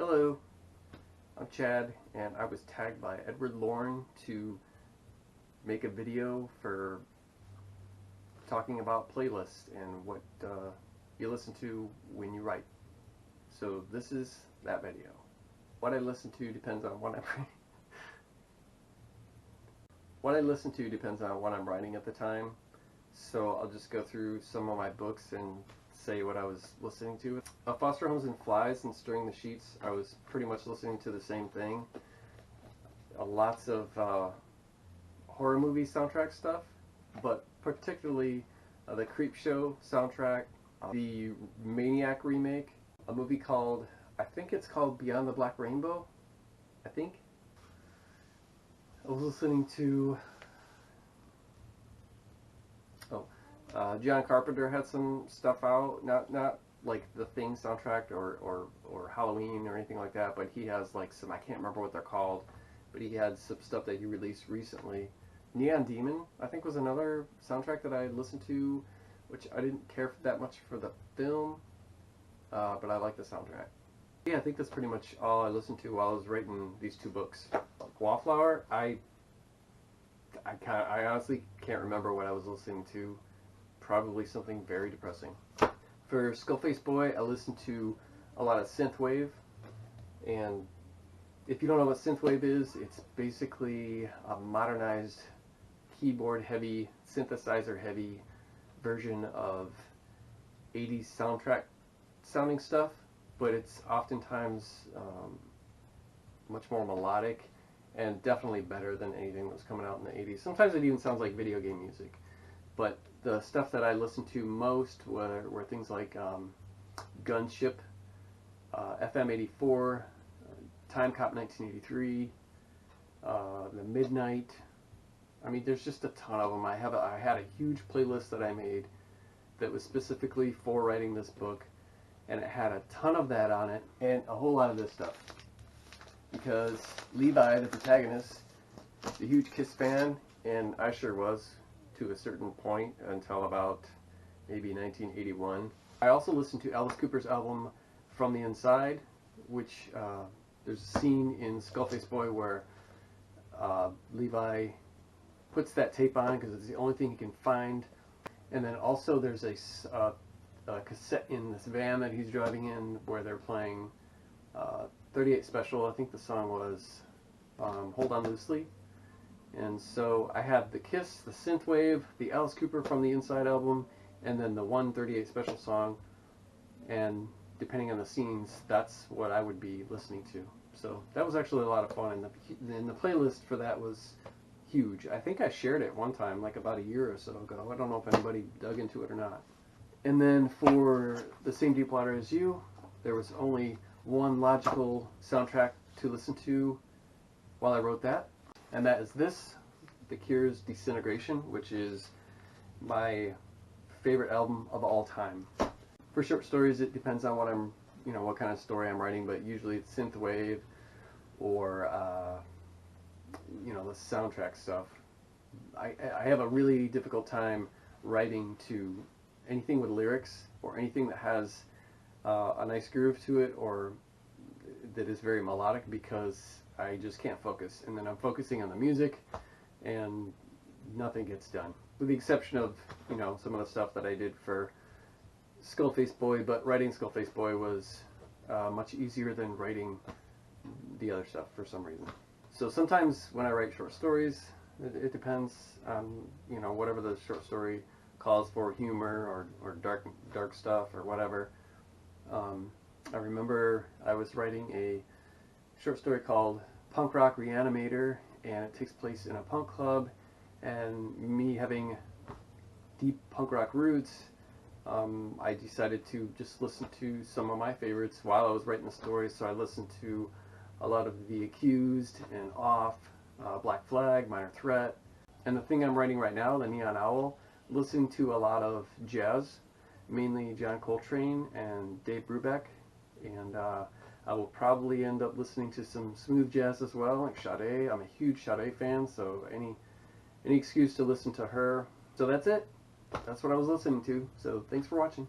Hello, I'm Chad, and I was tagged by Edward Lauren to make a video for talking about playlists and what you listen to when you write. So this is that video. What I listen to depends on what I'm writing. What I listen to depends on what I'm writing at the time. So I'll just go through some of my books and say what I was listening to. Foster Homes and Flies and Stirring the Sheets, I was pretty much listening to the same thing. Lots of horror movie soundtrack stuff, but particularly the Creepshow soundtrack, the Maniac remake, a movie called, I think it's called Beyond the Black Rainbow, I think. I was listening to John Carpenter had some stuff out, not like the Thing soundtrack or Halloween or anything like that, but he has like some, I can't remember what they're called, but he had some stuff that he released recently. Neon Demon, I think, was another soundtrack that I listened to, which I didn't care that much for the film, but I like the soundtrack. Yeah, I think that's pretty much all I listened to while I was writing these two books. Wallflower, I honestly can't remember what I was listening to. Probably something very depressing. For Skullface Boy, I listened to a lot of synthwave, and if you don't know what synthwave is, it's basically a modernized keyboard-heavy, synthesizer-heavy version of 80s soundtrack sounding stuff, but it's oftentimes much more melodic and definitely better than anything that was coming out in the 80s. Sometimes it even sounds like video game music. But the stuff that I listened to most were things like Gunship, FM84, Time Cop 1983, The Midnight. I mean, there's just a ton of them. I had a huge playlist that I made that was specifically for writing this book, and it had a ton of that on it and a whole lot of this stuff. Because Levi, the protagonist, is a huge Kiss fan, and I sure was, to a certain point until about maybe 1981. I also listened to Alice Cooper's album From the Inside, which there's a scene in Skullface Boy where Levi puts that tape on because it's the only thing he can find. And then also there's a cassette in this van that he's driving in where they're playing 38 Special. I think the song was Hold On Loosely. And so I had the Kiss, the synthwave, the Alice Cooper From the Inside album, and then the 138 Special song. And depending on the scenes, that's what I would be listening to. So that was actually a lot of fun, and the playlist for that was huge. I think I shared it one time, like about a year or so ago. I don't know if anybody dug into it or not. And then for The Same Deep Water As You, there was only one logical soundtrack to listen to while I wrote that. And that is this, The Cure's Disintegration, which is my favorite album of all time. For short stories, it depends on what kind of story I'm writing, but usually it's synthwave or, the soundtrack stuff. I have a really difficult time writing to anything with lyrics or anything that has a nice groove to it or that is very melodic, because I just can't focus, and then I'm focusing on the music and nothing gets done, with the exception of some of the stuff that I did for Skullface Boy. But writing Skullface Boy was much easier than writing the other stuff for some reason. So sometimes when I write short stories, it depends on whatever the short story calls for, humor or dark stuff or whatever. I remember I was writing a short story called Punk Rock Reanimator, and it takes place in a punk club, and me having deep punk rock roots, I decided to just listen to some of my favorites while I was writing the story. So I listened to a lot of The Accused and Off, Black Flag, Minor Threat, and the thing I'm writing right now, The Neon Owl, listening to a lot of jazz, mainly John Coltrane and Dave Brubeck, and I will probably end up listening to some smooth jazz as well, like Sade. I'm a huge Sade fan, so any excuse to listen to her. So that's it. That's what I was listening to. So thanks for watching.